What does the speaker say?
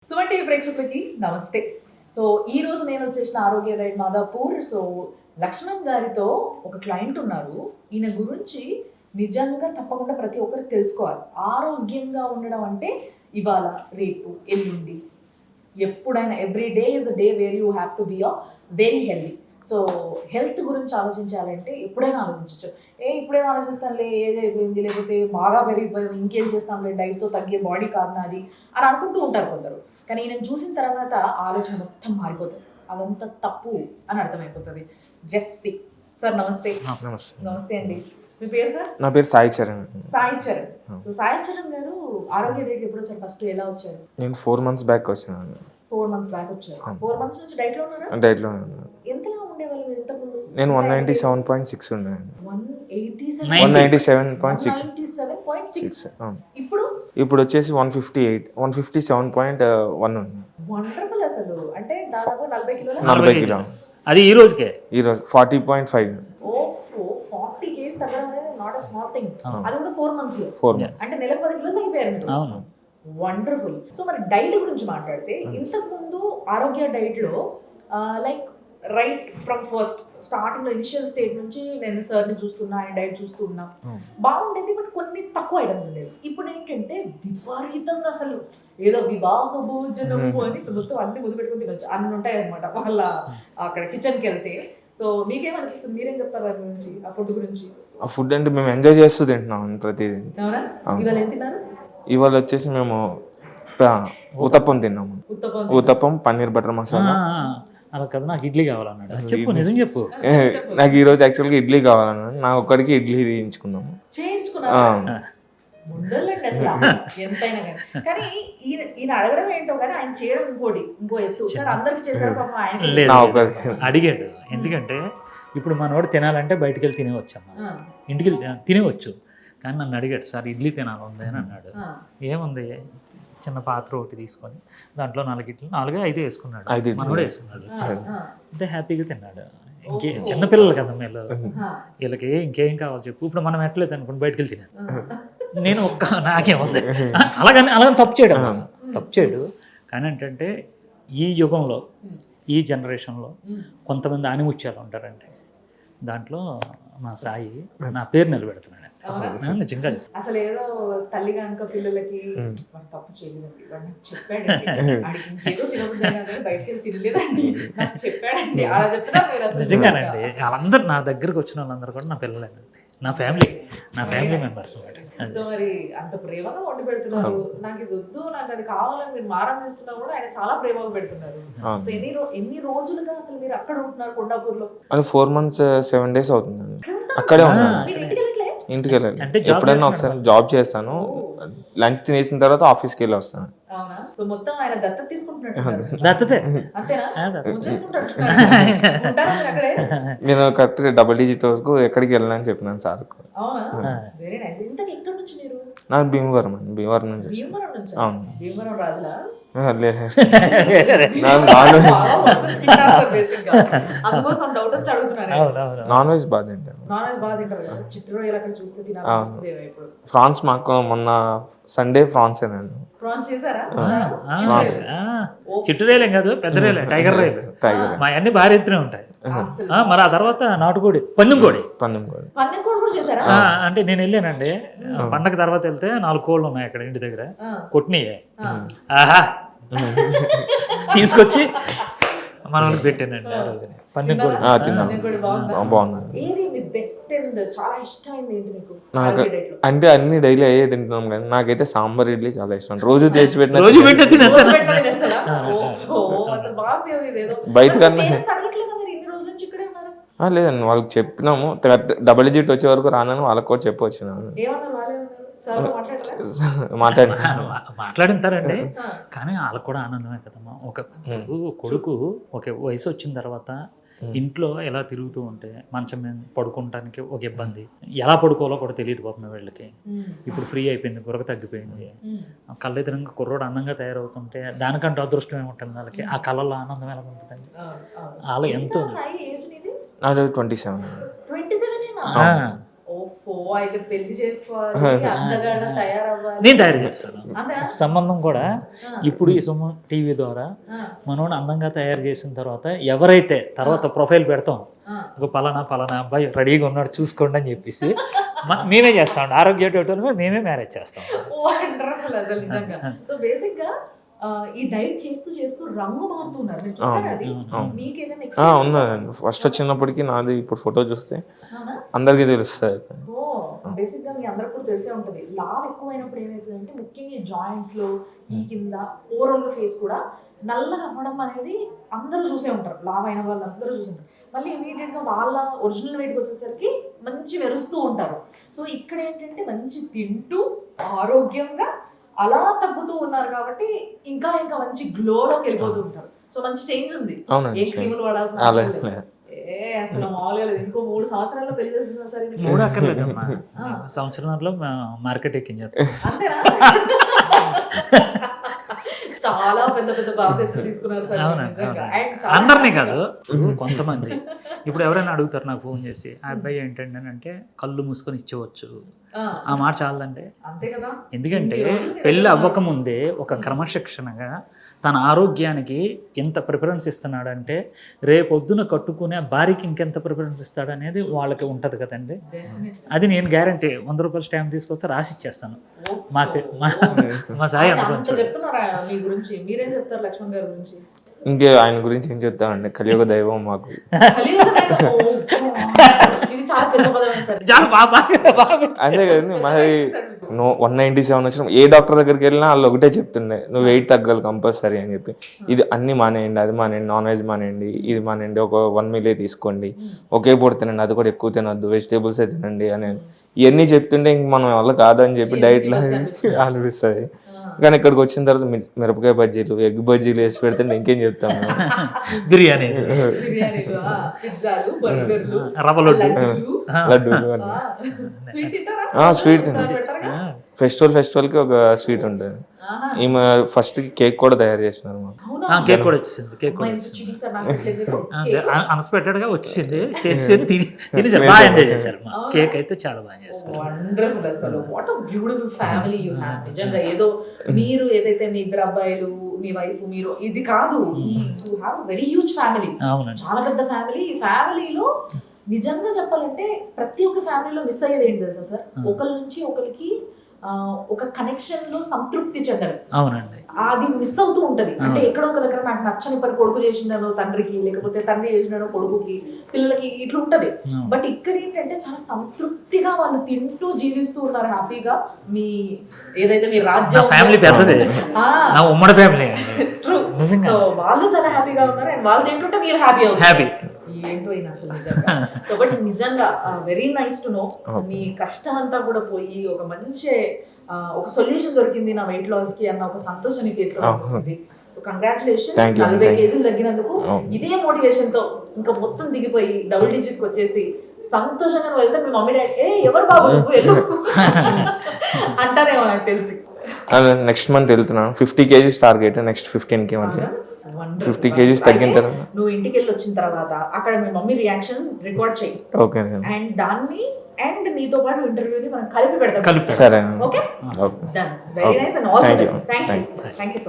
Suman TV ప్రేక్షకులకి నమస్తే. So ఈ రోజు నేను వచ్చేసిన ఆరోగ్య డైట్ మాదాపూర్. సో లక్ష్మణ్ గారితో ఒక క్లయింట్ ఉన్నారు. ఈయన గురించి నిజంగా తప్పకుండా ప్రతి ఒక్కరు తెలుసుకోవాలి. ఆరోగ్యంగా ఉండడం అంటే ఇవాళ, రేపు, ఎల్లుండి, ఎప్పుడైనా every day is a day where you have to be a very healthy. So health గురించి ఆలోచించాలంటే ఎప్పుడైనా ఆలోచించవచ్చు. ఇప్పుడేం ఆలోచిస్తానులే, ఏజ్ అయిపోయింది, లేకపోతే బాగా పెరిగిపోయాం, ఇంకేం చేస్తాంలే, డైట్తో తగ్గే బాడీ కాదు నాది అని అనుకుంటూ ఉంటారు కొందరు. కానీ నేను చూసిన తర్వాత ఆలోచన మొత్తం మారిపోతుంది. అదంతా తప్పు అని అర్థమైపోతుంది. జెస్సీ సార్ నమస్తే. నమస్తే అండి. మీ పేరు సార్? నా పేరు సాయి చరణ్. సాయి చరణ్. సో సాయి చరణ్ గారు ఆరోగ్య డైట్ ఎప్పుడు వచ్చారు? ఫస్ట్ ఎలా వచ్చారు? నేను 4 months బ్యాక్ వచ్చాను. 4 months బ్యాక్ వచ్చారు. 4 months నుంచి డైట్ లో ఉన్నారా? డైట్ లో ఉన్నాను. ఎంతలా ఉండేవాళ్ళు మీరు ఇంతకు ముందు? నేను 197.6 ఉన్నాను. 197.6. ఇప్పుడు వచ్చేసి 157.1 ఉంది. వండర్ఫుల్. అసలు అంటే దాదాపు 40 కిలోలు. 40 కిలో. అది ఈ రోజుకే. ఈ రోజు 40.5. ఓఫో, 40 kgs తగ్గడం అనేది నాట్ ఎ స్మాల్ థింగ్. అది కూడా 4 months లో. 4 months. అంటే నెలకు 10 కిలోలు తగ్గిపోయారు మీరు. అవును. వండర్ఫుల్. సో మరి డైట్ గురించి మాట్లాడితే ఇంతకు ముందు ఆరోగ్య డైట్ లో like right from first starting లో ఇనిషియల్ స్టేజ్ నుంచి నేను సార్ని చూస్తున్నా, ఆయన డైట్ చూస్తున్నా, బాగుండేది. బట్ కొన్ని తక్కువ ఐటమ్స్ ఉండేది. ఇప్పుడు ఏంటంటే విపరీతంగా అసలు ఏదో వివాహ భోజనము అని మొత్తం అన్ని ముందు పెట్టుకుని తినొచ్చు అన్ని ఉంటాయి అనమాట వాళ్ళ అక్కడ కిచెన్కి వెళ్తే. సో మీకేమనిపిస్తుంది? మీరేం చెప్తారు దాని గురించి, ఆ ఫుడ్ గురించి? ఆ ఫుడ్ అంటే మేము ఎంజాయ్ చేస్తూ తింటున్నాం ప్రతిదీ. అవునా? ఇవాళ ఏం తిన్నారు? ఇవాళ వచ్చేసి మేము ఉతప్పం తిన్నాము. ఉతప్పం, పన్నీర్ బటర్ మసాలా. అలా కదా, నాకు ఇడ్లీ కావాలన్నాడు. చెప్పు, నిజం చెప్పు. నాకు ఈ రోజు యాక్చువల్గా ఇడ్లీ కావాలన్నాడు. నాకు ఒక్కడికి ఇడ్లీ చేయించుకున్నాము. ముందలండి అసలు ఎంతైనా కానీ ఈయన అడగడం ఏంటో కానీ ఆయన చేయడం ఇంకో ఎత్తు. సార్ అందరికి చేశారు పాపం, ఆయన అడిగాడు. ఎందుకంటే ఇప్పుడు మనోడు తినాలంటే బయటికి వెళ్ళి తినేవచ్చమ్మా, ఇంటికి వెళ్ళి తినేవచ్చు. కానీ నన్ను అడిగాడు, సార్ ఇడ్లీ తినాలి ఉంది అని అన్నాడు. ఏముంది, చిన్న పాత్ర ఒకటి తీసుకొని దాంట్లో 4 ఇడ్లీ 4-5 వేసుకున్నాడు. మనోడు వేసుకున్నాడు. అంతే హ్యాపీగా తిన్నాడు. చిన్నపిల్లలు కదా వీళ్ళు, వీళ్ళకి ఇంకేం కావాలి చెప్పు. ఇప్పుడు మనం ఎట్లేదు అనుకోండి, బయటకు వెళ్ళి తినాను. నేను నాకేముంది అలాగని తప్పు చేయడు. కానీ ఏంటంటే ఈ యుగంలో, ఈ జనరేషన్లో కొంతమంది ఆనిముత్యాలు ఉంటారంటే దాంట్లో మా సాయి నా పేరు నిలబెడుతున్నాడు. నిజంగా అసలు ఏదో తల్లిగా ఇంకా పిల్లలకి తప్పు చేయలేదండి, చెప్పాడు. బయటకి తినలేదండి, చెప్పాడండి. అలా చెప్తున్నా నిజంగానండి. వాళ్ళందరూ నా దగ్గరకు వచ్చిన వాళ్ళందరూ కూడా నా పిల్లలేనండి, నా ఫ్యామిలీ మెంబర్స్. సో మరి అంత ప్రేమగా వండి పెడుతున్నారు. నాకు ఇది వద్దు, నాకు అది కావాలని మీరు మారం చేస్తున్నా కూడా ఆయన చాలా ప్రేమగా పెడుతున్నారు. సో ఎన్ని రోజులుగా అసలు మీరు అక్కడ ఉంటున్నారు కొండాపూర్ లో? 4 months 7 days అవుతుంది. అక్కడే ఉన్నాను. ఇంటికి వెళ్ళాలి. ఎప్పుడైనా ఒకసారి జాబ్ చేస్తాను, లంచ్ తినేసిన తర్వాత ఆఫీస్కి వెళ్ళి వస్తాను. సో మొత్తం ఆయన దత్తత తీసుకుంటున్నాడు. నేను కరెక్ట్ గా డబుల్ డిజిట్ వరకు ఎక్కడికి వెళ్ళాలని చెప్పినాను సార్. నాకు భీమవరం అండి. భీమవరం నుంచి. అవును. నాన్ వెజ్ బాగా తింటాను. ఫ్రాన్స్ మాకు మొన్న సండే ఫ్రాన్స్ ఏనండి. చిట్టురేలేం కాదు, పెద్ద రేలే, టైగర్ రేలు. మా అన్ని భారీ ఎత్తునే ఉంటాయి. మరి ఆ తర్వాత నాటుకోడి, పందెంకోడి. అంటే నేను వెళ్ళానండి పండగ తర్వాత వెళ్తే 4 కోళ్ళు ఉన్నాయి అక్కడ ఇంటి దగ్గర, కొట్టినాయే. ఆహా తీసుకొచ్చి మన వాళ్ళకి పెట్టానండి ఆ రోజున పందెంకోడి. అంటే అన్ని డైలీ అయ్యే తింటున్నాం కానీ నాకైతే సాంబార్ ఇడ్లీ చాలా ఇష్టం. రోజు చేసి పెట్టిన బయట కన్నా లేదండి. వాళ్ళకి చెప్పినాము, డబుల్ డిజిట్ వచ్చే వరకు రానని వాళ్ళకి కూడా చెప్పి వచ్చినాను. మాట్లాడింటారండి. కానీ వాళ్ళకు కూడా ఆనందమే కదమ్మా. ఒక కొడుకు ఒక వయసు వచ్చిన తర్వాత ఇంట్లో ఎలా తిరుగుతూ ఉంటే మంచం మీద పడుకోవటానికి ఒక ఇబ్బంది, ఎలా పడుకోవాలో కూడా తెలియదు పాపం వీళ్ళకి. ఇప్పుడు ఫ్రీ అయిపోయింది, గురక తగ్గిపోయింది. కళ్ళెదురంగా కుర్రోడు అందంగా తయారవుతుంటే దానికంటే అదృష్టం ఏముంటుంది వాళ్ళకి. ఆ కళలో ఆనందం ఎలా ఉంటుందండి. వాళ్ళు ఎంతో. 27. ఓ అయితే పెళ్లి చేసుకోవాలి, అందగాడ తయారవ్వాలి. నేను తయారు చేస్తాను. అంతే? సంబంధం కూడా ఇప్పుడు ఈ సుమన్ టీవీ ద్వారా మనోడు అందంగా తయారు చేసిన తర్వాత ఎవరైతే తర్వాత ప్రొఫైల్ పెడతాం, ఒక పలానా అబ్బాయి రెడీగా ఉన్నాడు చూసుకోండి అని చెప్పేసి మేమే చేస్తాం. ఆరోగ్య టోటల్గా మేమే మ్యారేజ్ చేస్తాం. వండర్ఫుల్ అసలు నిజంగా. సో బేసిక్ గా ఈ డైట్ చేస్తూ రంగు మారుతున్నారు. మీరు చూసారా అది? మీకు ఏదైనా experience ఉన్నదండి. ఫస్ట్ చిన్నప్పటికి నాది ఇప్పుడు ఫోటో చూస్తే అవునా? అందరికీ తెలుస్తుంది. బేసిక్ గా మీ అందరికి కూడా తెలిసే ఉంటది. లావ్ ఎక్కువైనప్పుడు ఏమవుతుందంటే ముఖ్యంగా ఈ జాయింట్స్ లో, ఈ కింద ఓవరాల్ గా ఫేస్ కూడా నల్లగా అవ్వడం అనేది అందరూ చూసే ఉంటారు. లావ్ అయిన వాళ్ళు అందరూ చూసే ఉంటారు. మళ్ళీ ఇమీడియట్ గా వాళ్ళ ఒరిజినల్ వెయిట్కి వచ్చేసరికి మంచి మెరుస్తూ ఉంటారు. సో ఇక్కడ ఏంటంటే మంచి తింటూ ఆరోగ్యంగా అలా తగ్గుతూ ఉన్నారు కాబట్టి ఇంకా మంచి గ్లోలోకి వెళ్ళిపోతూ ఉంటారు. సో మంచి చేంజ్ ఉంది. ఏ క్రీములు వాడాల్సిన అవసరం లేదు. అసలు మామూలుగా లేదు. ఇంకో 3 సంవత్సరాల్లో పెళ్లి చేస్తుందా సరే? 3 అక్కర్లేదమ్మా, సంవత్సరంలో మార్కెట్ ఎక్కించారు. అంతేనా? చాలా పెద్ద బాధ్యత తీసుకున్నారు సార్ నిజంగా. And చాలా అందరినీ కాదు, కొంతమంది ఇప్పుడు ఎవరైనా అడుగుతారు నాకు ఫోన్ చేసి, ఆ అబ్బాయి ఏంటంటే అంటే కళ్ళు మూసుకొని ఇచ్చేవచ్చు, ఆ మాట చాలండి. అంతే కదా. ఎందుకంటే పెళ్ళి అవ్వకముందే ఒక క్రమశిక్షణగా తన ఆరోగ్యానికి ఎంత ప్రిఫరెన్స్ ఇస్తున్నాడంటే రేపొద్దున కట్టుకునే భార్యకి ఇంకెంత ప్రిఫరెన్స్ ఇస్తాడు అనేది వాళ్ళకి ఉంటుంది కదండి. అది నేను గ్యారంటీ 100 రూపాయల స్టాంప్ తీసుకొస్తే రాసి ఇచ్చేస్తాను. మా సాయి అంత చెప్తున్నారా మీ గురించి? మీరేం చెప్తారు లక్ష్మణ్ గారి గురించి? ఇంకే ఆయన గురించి ఏం చెప్తామండి, కలియుగ దైవం మాకు. ఇది చాలా పెద్ద పదమే సార్. అంతే కదండి. మరి 197 వచ్చిన ఏ డాక్టర్ దగ్గరికి వెళ్ళినా వాళ్ళు ఒకటే చెప్తుండే, నువ్వు వెయిట్ తగ్గాలి కంపల్సరీ అని చెప్పి. ఇది అన్ని మానేయండి, అది మానేయండి, నాన్ వెజ్ మానేయండి, ఇది మానేయండి, ఒక 1 మీల్ తీసుకోండి, ఒకే పూట తినండి, అది కూడా ఎక్కువ తినద్దు, వెజిటేబుల్స్ తినండి అని ఇవన్నీ చెప్తుంటే ఇంక మనం వల్ల కాదని చెప్పి డైట్లో అనిపిస్తుంది. కానీ ఇక్కడికి వచ్చిన తర్వాత మిరపకాయ బజ్జీలు, ఎగ్ బజ్జీలు వేసి పెడుతుంటే ఇంకేం చెప్తాము. బిర్యానీ, రవ్వ లడ్డు, స్వీట్ తింటాం. ఫెస్టివల్ కి ఒక స్వీట్ ఉంటుంది. ఈమె ఫస్ట్ కేక్ కూడా తయారు చేసినారు మాకు. కేక్ కూడా వచ్చేసింది. కేక్ కూడా అన్ఎక్స్పెక్టెడ్ గా వచ్చింది, చేసేది తిని బాగా ఎంజాయ్ చేశారు. కేక్ అయితే చాలా బాగా చేస్తారు. వండర్ఫుల్ అసలు. What a beautiful family you have. నిజంగా ఏదో మీరు ఏదైతే మీ 2 అబ్బాయిలు, మీ వైఫ్, మీరు ఇది కాదు, you have a very huge family. చాలా పెద్ద ఫ్యామిలీ. ఈ ఫ్యామిలీలో నిజంగా చెప్పాలంటే ప్రతి ఒక్క ఫ్యామిలీలో మిస్ అయ్యేది ఏంటి తెలుసా సార్? ఒకరి నుంచి ఒకరికి ఒక కనెక్షన్ లో సంతృప్తి చెందడం. అవునండి, అది మిస్ అవుతూ ఉంటది. అంటే ఎక్కడో ఒక దగ్గర నాకు నచ్చని పని కొడుకు చేసినాను తండ్రికి, లేకపోతే తండ్రి చేసినాను కొడుకుకి, పిల్లలకి, ఇట్లా ఉంటది. బట్ ఇక్కడ ఏంటంటే చాలా సంతృప్తిగా వాళ్ళు తింటూ జీవిస్తూ ఉన్నారు హ్యాపీగా. మీ ఏదైతే మీ రాజ్యం ఫ్యామిలీ పెద్దది, ఉమ్మడి ఫ్యామిలీ. ట్రూ. సో వాళ్ళు చాలా హ్యాపీగా ఉన్నారు. అండ్ వాళ్ళు తింటుంటే మీరు హ్యాపీ అవుతారు. ఏంటో అయినా అసలు నిజంగా. కాబట్టి నిజంగా వెరీ నైస్ టు నో. మీ కష్టం అంతా కూడా పోయి ఒక మంచి ఒక సొల్యూషన్ దొరికింది నా వెయిట్ లాస్ కి అన్న ఒక సంతోషం నీ ఫేస్ లో వస్తుంది. So congratulations. 40 కేజీలు తగ్గినందుకు ఇదే మోటివేషన్ తో ఇంకా మొత్తం దిగిపోయి డబుల్ డిజిట్ వచ్చేసి సంతోషంగా వెళ్తే మీ మమ్మీ డాడీ ఎవరు బాబు నువ్వు వెళ్ళు అంటారేమో నాకు తెలిసి. నెక్స్ట్ మంత్ వెళ్తున్నాను. 50 కేజీస్ టార్గెట్. నెక్స్ట్ 15 మధ్య 50 కేజీస్ తగ్గిన తర్వాత నువ్వు ఇంటికి వెళ్ళి వచ్చిన తర్వాత అక్కడ మీ మమ్మీ రియాక్షన్ రికార్డ్ చేయి. ఓకే. అండ్ దాన్ని అండ్ నీతో పాటు ఇంటర్వ్యూని మనం కలిపి పెడతాం. సరే. Okay, done. Very nice and all the best. Thank you so much.